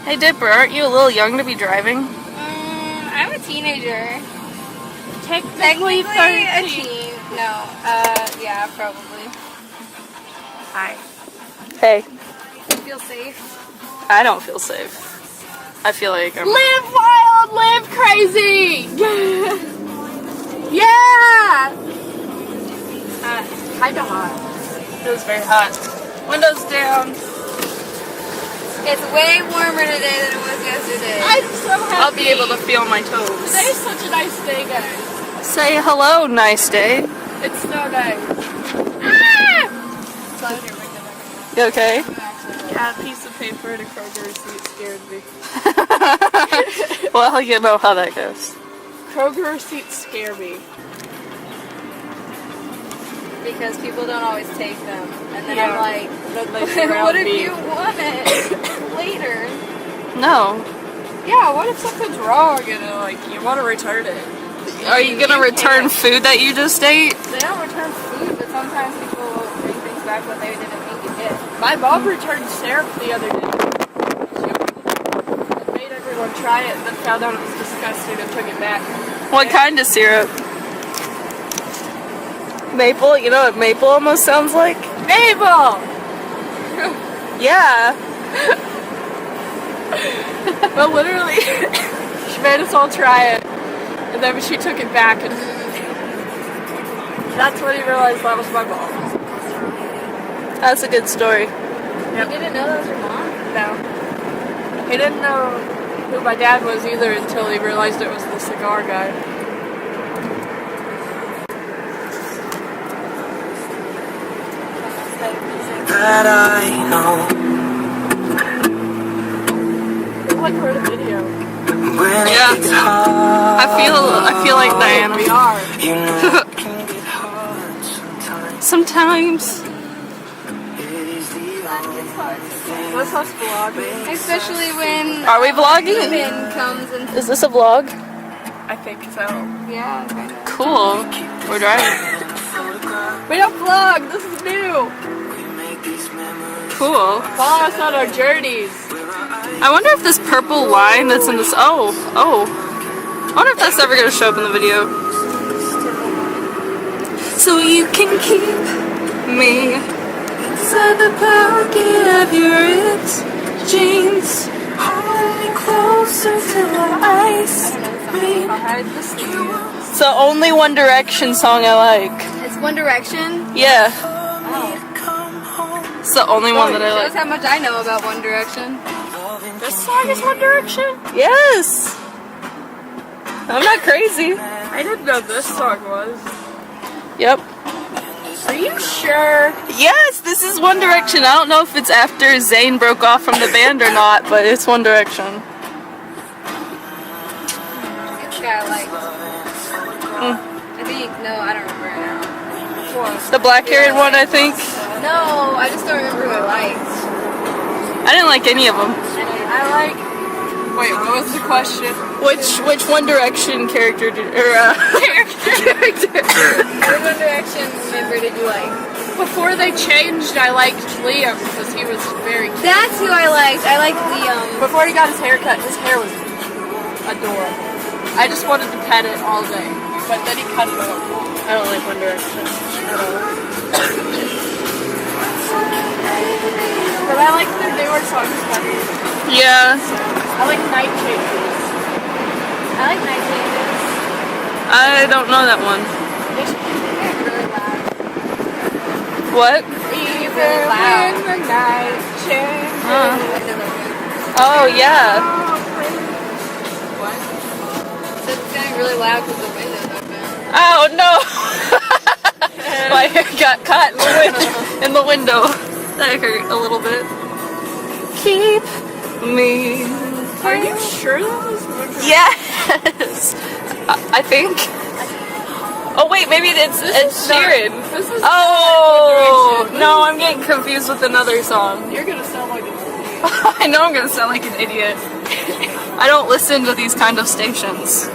Hey Dipper, aren't you a little young to be driving? I'm a teenager. Technically a teen. No. Yeah, probably. Hi. Hey. You feel safe? I don't feel safe. I feel like I'm... Live wild, live crazy! Yeah! Kinda hot. It was very hot. Windows down. It's way warmer today than it was yesterday. I'm so happy. I'll be able to feel my toes. Today's such a nice day, guys. Say hello, nice day. It's so nice. Ah! You okay? Yeah, a piece of paper and a Kroger receipt scared me. Well, you know how that goes. Kroger receipts scare me. Because people don't always take them. And then I'm like, what if you want it later? No. Yeah, what if something's wrong and you want to return it? Are you gonna return food that you just ate? They don't return food, but sometimes people will bring things back that they didn't mean to get. My mom returned syrup the other day. She made everyone try it and then found out it was disgusting and took it back. What kind of syrup? Maple? You know what maple almost sounds like? Mabel! Yeah. But literally, she made us all try it. And then she took it back, and that's when he realized that was my mom. That's a good story. Yep. You didn't know that was your mom? No. He didn't know who my dad was either until he realized it was the cigar guy. That I know. It's like we're in a video. When Yeah. it's hard, I feel like Diana. We are. you know it can get hard sometimes. Sometimes. It is the only thing. What's us vlogging? Especially when Are we vlogging? Finn comes and Is this a vlog? I think so. Yeah, kind of. Cool. We're driving. We don't vlog. This is new. We make these memories. Cool. Follow us on our journeys. I wonder if this purple line that's in this... Oh. I wonder if that's ever going to show up in the video. So you can keep me inside the pocket of your ripped jeans. Hold me closer till our eyes meet. It's the only One Direction song I like. It's One Direction. Yeah. It's the only one that I Shows like. how much I know about One Direction. This song is One Direction? Yes! I'm not crazy. I didn't know this song was. Yep. Are you sure? Yes, this is One Direction. I don't know if it's after Zayn broke off from the band or not, but it's One Direction. This guy I like. I think, no, I don't remember it now. What? The black-haired one, I think. No, I just don't remember who I liked. I didn't like any of them. I like... Wait, what was the question? Which One Direction character did... character? What One Direction member did you like? Before they changed, I liked Liam because he was very cute. That's who I liked. I liked Liam. Before he got his hair cut, his hair was adorable. I just wanted to pet it all day. But then he cut it off. I don't like One Direction at all. But I like their newer songs better. Yeah, I like Night Changes. I like Night Changes. I don't know that one. They're really loud. What? Even Really loud. when the night changes. Oh, yeah. What? So it's getting really loud because the window's open. Oh, no! My hair got caught in the window. That hurt a little bit. Keep me. Are you sure that was One Direction? Yes! I think. Oh, wait, maybe it's Sheeran. This is Oh! not One Direction. No, I'm getting confused with another song. You're gonna sound like an idiot. I know I'm gonna sound like an idiot. I don't listen to these kind of stations.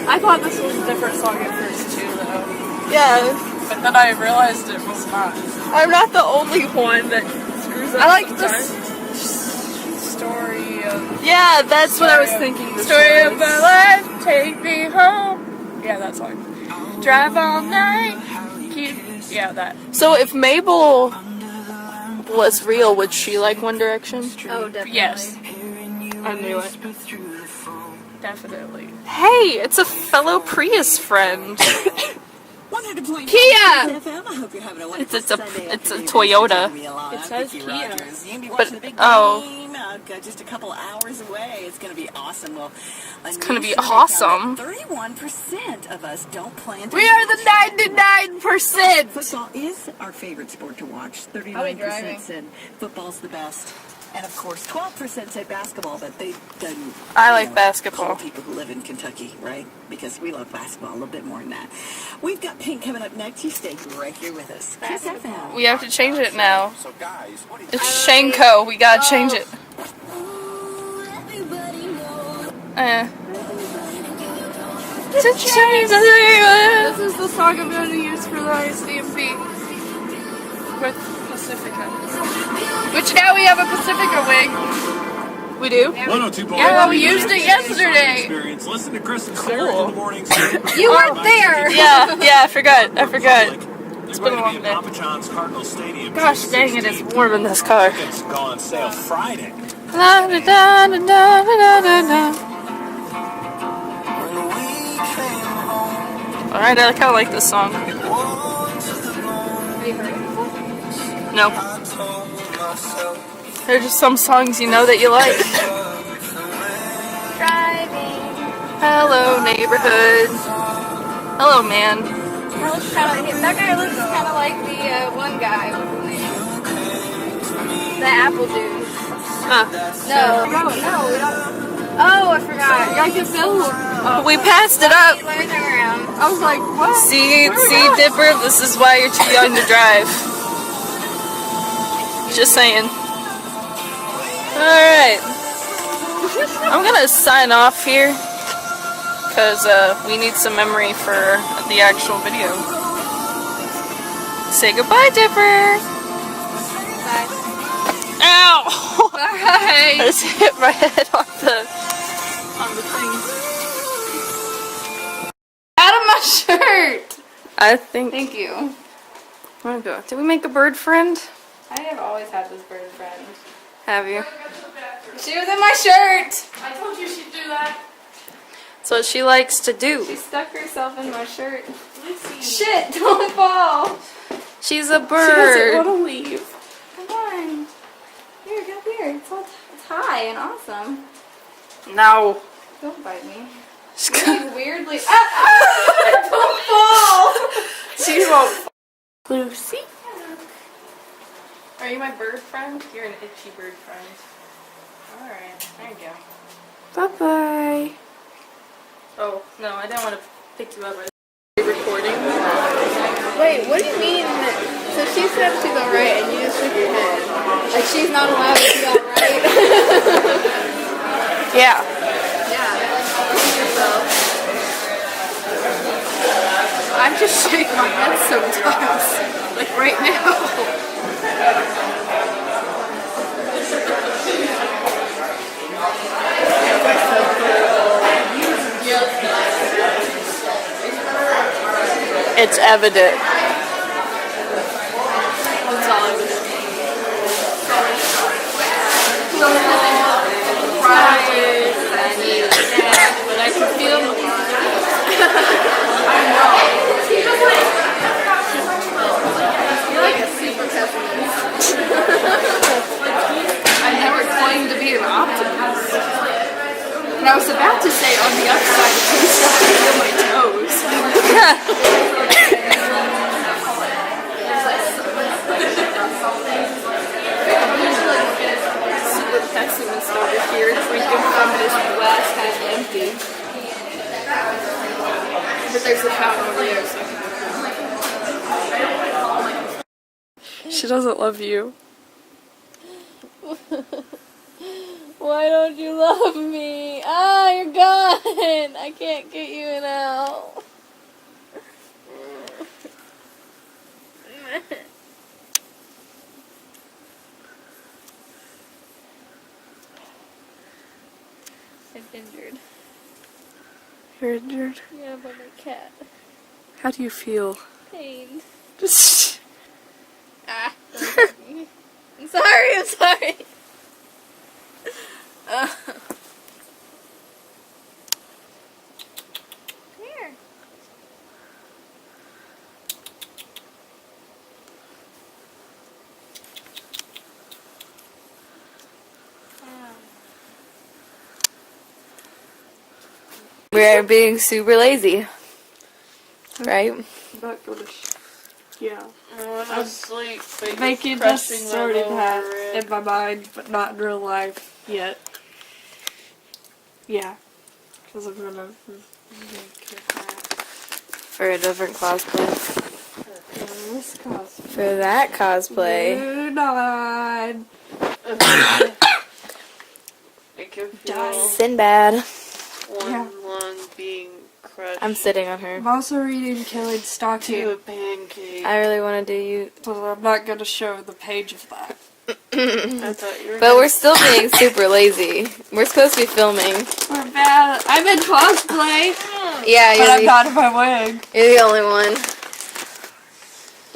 I thought this was a different song at first too, though. Yeah. But then I realized it was not. I'm not the only one that screws up. I like sometimes. this story of Yeah, that's what I was thinking. The Story of my life, take me home. Yeah, that song. Drive all night. Yeah, that. So if Mabel was real, would she like One Direction? Oh, definitely. Yes, I knew it. definitely. Hey, it's a fellow Prius friend. 100.9 Kia! FM. I hope you're having a It's wonderful a Sunday it's a afternoon. Toyota. It says Vicky Kia. Rogers. You can be But- watching the big oh. game. Just a couple hours away. It's going to be awesome. Well, it's gonna be awesome. 31% of us don't plan to. We are the 99%. Football is our favorite sport to watch. 39% said football's the best. And of course, 12% say basketball, but they doesn't. I like basketball. Call people who live in Kentucky, right? Because we love basketball a little bit more than that. We've got Pink coming up next. You stay right here with us. Kiss FM. We have to change it now. It's Shanko. We gotta change it. To change the This is the song I'm going to use for the CMV with Pacifica. Which now we have a Pacifica wig. We do? 102.9 Yeah, we used it yesterday. Experience. Listen to Chris and Sarah in the mornings. You weren't there. Yeah, I forgot. It's been a long day. Papa John's Cardinal Stadium. Gosh dang it, it's warm in this car. Tickets go on sale Friday. La da da da da da da da. Alright, I kinda like this song. No. They're just some songs you know that you like. Driving. Hello, neighborhood. Hello, man. That guy looks kind of like the one guy. What's his name? The Apple dude. No, we don't. Oh, I forgot. I can feel. We passed it up. Let me turn around. I was like, what? See, Dipper, this is why you're too young to drive. Just saying. Alright. I'm gonna sign off here. Because we need some memory for the actual video. Say goodbye, Dipper! Bye. Ow! I Bye. just hit my head on the thing. Out of my shirt. I think... Thank you. Where'd it go? Did we make a bird friend? I have always had this bird friend. Have you? She was in my shirt. I told you she'd do that. That's what she likes to do. She stuck herself in my shirt. Shit, don't fall. She's a She bird. doesn't want to leave. Come on. Here, get up here. It's high and awesome. No. Don't bite me. She's Like, weirdly. Don't fall. She won't. Lucy. Are you my bird friend? You're an itchy bird friend. Alright, there you go. Bye-bye. Oh, no, I didn't want to pick you up. Recording. Wait, what do you mean? So she said she's alright and you just shook your head. Like she's not allowed to be alright? Yeah. I just shake my head sometimes. Like right now. It's evident. It's all evident. Fridays, I need a snack, but I can feel I know. You're like a super pessimist. I never claimed to be an optimist. And I was about to say on the upside, if you start to feel my toes. Super pessimist over here, drinking from this glass half empty. But there's a fountain over there, so. She doesn't love you. Why don't you love me? Ah, you're gone. I can't get you now. injured. You're injured. Yeah, by my cat. How do you feel? Pain. Just. Ah. I'm sorry. I'm sorry. Here. We're being super lazy. Right? I'm not gonna. Yeah. I'm asleep. Making this sorting hat in my mind, but not in real life yet. Yeah. Because I'm gonna make a hat For a different cosplay. for this cosplay. For that cosplay. Do not. I can Die. feel Sinbad. one Yeah. lung being crushed I'm sitting on her. I'm also reading Killing to a Stocking, pancake. I really want to do you. but I'm not gonna show the page of that. I thought you were But we're still being super lazy. We're supposed to be filming. We're bad. I'm in cosplay, Yeah, but I'm you're not in my wig. you're the only one.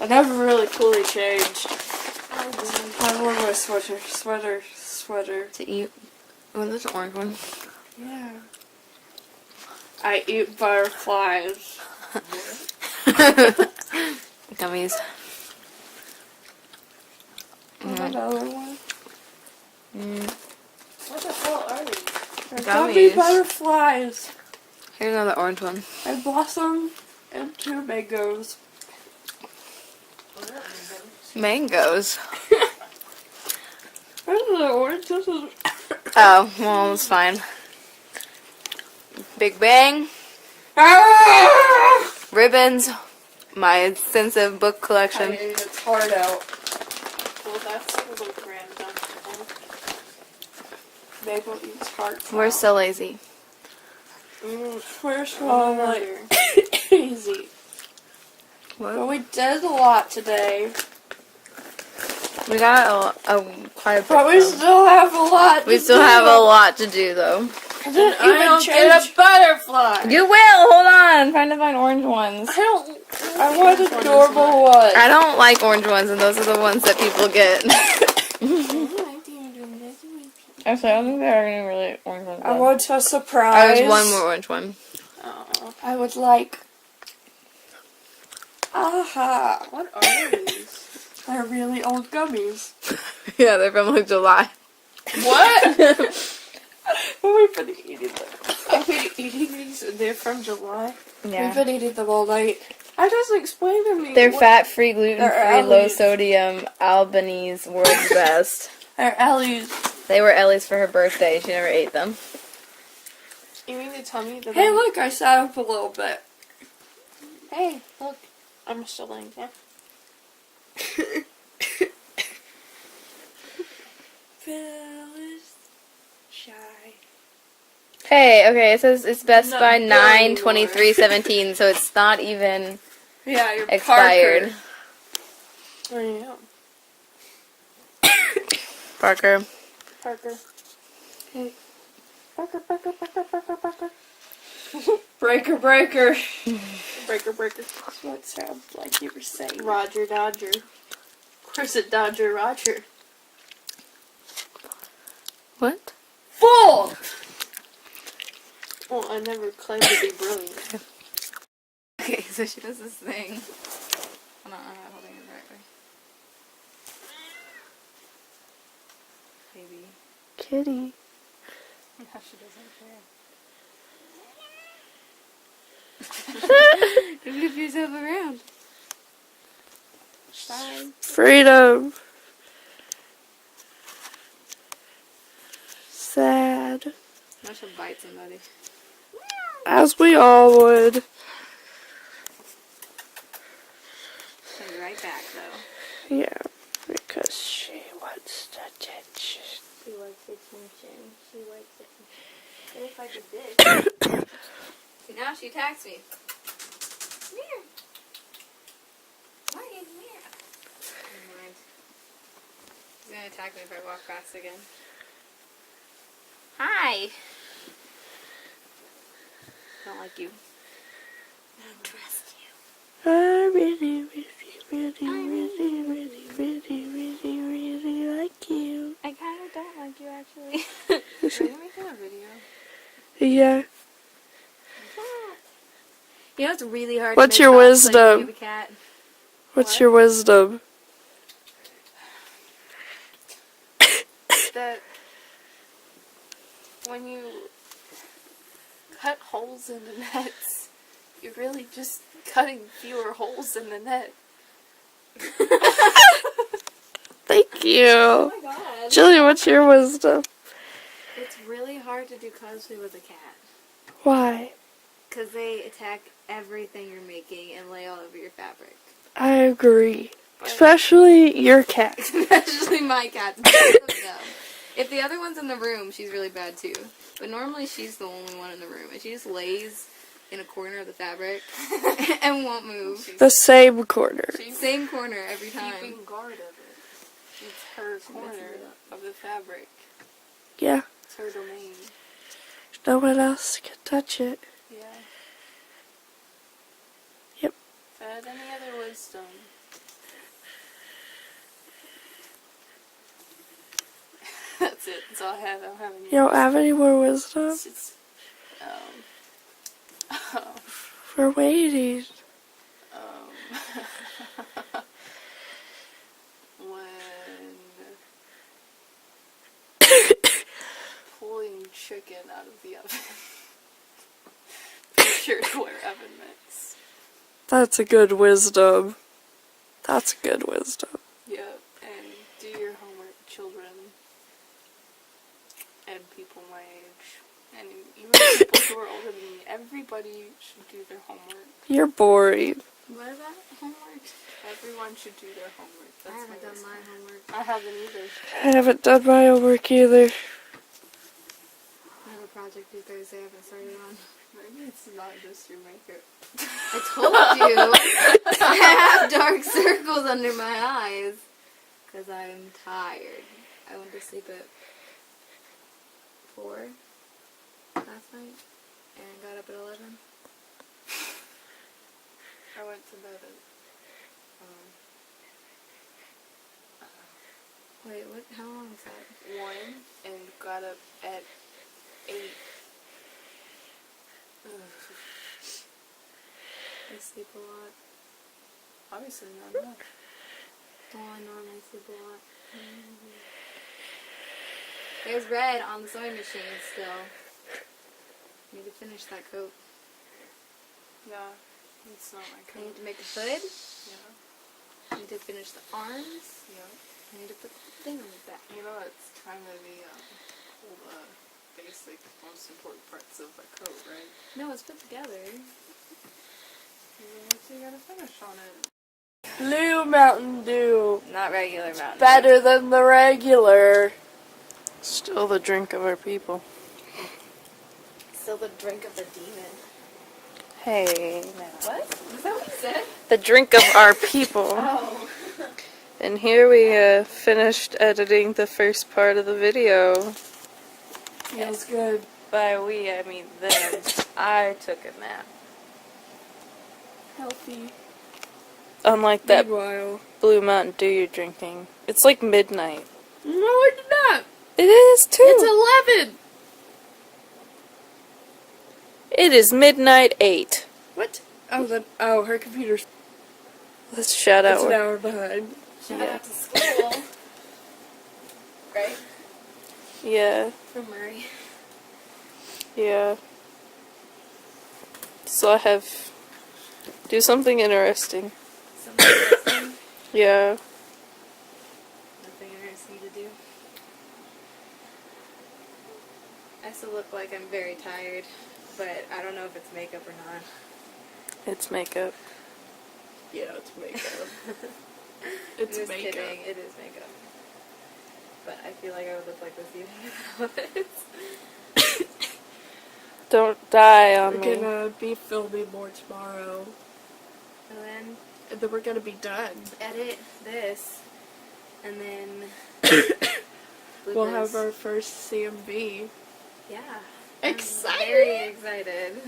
I never really fully changed. I love my sweater. To eat. Oh, there's an orange one. Yeah. I eat butterflies. Gummies. Another one. What the hell are these? They're gummy Gummies. butterflies. Here's another orange one. And blossom and 2 mangoes. Mangoes. This is an orange. This is. Oh, well, it's fine. Big Bang. Ah! Ribbons. My extensive book I collection. ate its heart out. Well, that's a little random. Mabel eats heart. We're so lazy. We're so like easy. But we did a lot today. We got quite a bit. But we done. still have a lot. We to still do. have a lot to do, though. I didn't I even don't change. get a butterfly. You will. Hold on. Trying to find orange ones. I want a normal one. I don't like orange ones, and those are the ones that people get. Actually, I don't think there are any really orange ones. I though. want a Oh, surprise. there's one more orange one. Oh, I would like. Aha! what are these? They're really old gummies. Yeah, they're from like July. What? We've been eating them. I've been eating these. They're from July. We've been eating them all night. I just explained to me. They're what- fat-free, gluten-free, They're low Ellie's. sodium, Albanese, world's best. They're Ellie's. They were Ellie's for her birthday. She never ate them. You mean to tell me that? Hey, look! I sat up a little bit. Hey, look. I'm still laying down. Phil is shy. Hey, okay, it says it's best Not by good 9/23/17, so it's not even Yeah, you're expired. I am. Parker. Parker. Hey. Parker, Parker, Parker, Parker, Parker. Breaker, breaker. Breaker, breaker. That's what it sounds like you were saying. Roger, Dodger. Of course, it Dodger, Roger. What? Full! Well, I never claimed to be brilliant. Okay, so she does this thing. Hold on, I'm not holding it the right way. Baby. Kitty. How she doesn't care. You move yourself around. Bye. Freedom. Sad. I should bite somebody. As we all would. I'll be right back, though. Yeah, because she wants attention. She likes attention. She likes it. And if I did this. Now she attacks me. Come here. Morgan, come here. Never mind. He's gonna attack me if I walk fast again. Hi. I don't like you. I don't trust you. I really, really like you. I kind of don't like you, actually. Are you making a video? Yeah. You know, it's really hard What's to your make cosplay wisdom? of a cat. What's your wisdom? That when you cut holes in the nets, you're really just cutting fewer holes in the net. Thank you. Oh my god. Jillian, what's your wisdom? It's really hard to do cosplay with a cat. Why? Because they attack everything you're making and lay all over your fabric. I agree. Especially your cat. Especially my cat. Both of them. If the other one's in the room, she's really bad too. But normally she's the only one in the room. And she just lays in a corner of the fabric and won't move. The same corner. Same corner every time. Keeping guard of it. It's her corner of the fabric. Yeah. It's her domain. No one else can touch it. Yeah. Yep. If I had any other wisdom. That's it. That's all I have. I don't have any. You don't have any more wisdom? It's just, We're waiting. when pulling chicken out of the oven. Be sure to wear oven mitts. That's a good wisdom. That's a good wisdom. Yep, and do your homework, children. And people my age. And even people who are older than me. Everybody should do their homework. You're boring. What about homework? Everyone should do their homework. I That's haven't done my homework. I haven't either. I haven't done my homework either. I have a project due Thursday I haven't started on. Maybe it's not just your makeup. I told you! I have dark circles under my eyes. Because I'm tired. I went to sleep at 4 last night. And got up at 11. I went to bed at Wait, what? How long is that? 1 and got up at 8. I sleep a lot. Obviously not enough. Oh, I know, I sleep a lot. There's red on the sewing machine still. Need to finish that coat. Yeah, it's not my I coat. need to make a hood. Yeah, I need to finish the arms. yeah. I need to put the thing on the back. You know, it's kind of the all the basic, most important parts of a coat, right? No, it's put together. What you gotta finish on it? Blue Mountain Dew. Not regular Mountain Better than the regular. Still the drink of our people. Still the drink of the demon. Hey, now. What? Is that what you said? The drink of our people. Oh. And here we finished editing the first part of the video. Feels good. By we, I mean them. I took a nap. Healthy. Unlike that Meanwhile. Blue Mountain Dew you're drinking. It's like midnight. No, it's not. It is too. It's 11. It is midnight 8. What? Oh, her computer's Let's shout out. it's an hour behind. Shout out to school. Right? Yeah, From Murray. yeah. So I have do something interesting. Something interesting. Yeah. Nothing interesting to do. I still look like I'm very tired, but I don't know if it's makeup or not. It's makeup. Yeah, it's makeup. It's Just makeup. kidding, it is makeup. But I feel like I would look like this even without it. Don't die on We're me. gonna be filming more tomorrow. And And then we're gonna be done. then edit this. And then We'll have bloopers. our first CMV. Yeah. Excited! I'm very excited.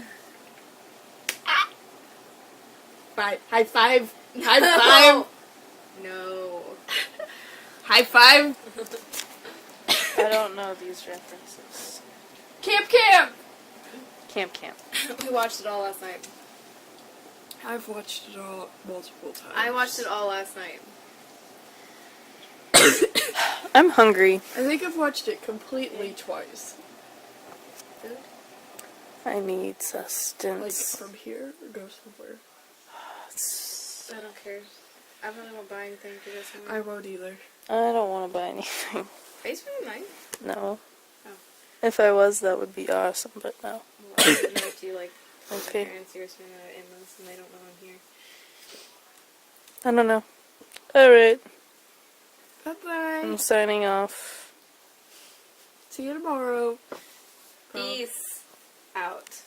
five. High five. High five. No. High five. I don't know these references. Camp, camp. Camp, camp. We watched it all last night. I've watched it all multiple times. I watched it all last night. I'm hungry. I think I've watched it completely twice. I need Like sustenance. from here or go somewhere. I don't care. I really won't buy anything for this one. I won't either. I don't want to buy anything. Facebook nice. No. Oh. If I was, that would be awesome, but no. Well, I don't know if you like Okay. my parents here in this and they don't know I'm here. I don't know. Alright. Bye-bye. I'm signing off. See you tomorrow. Peace out.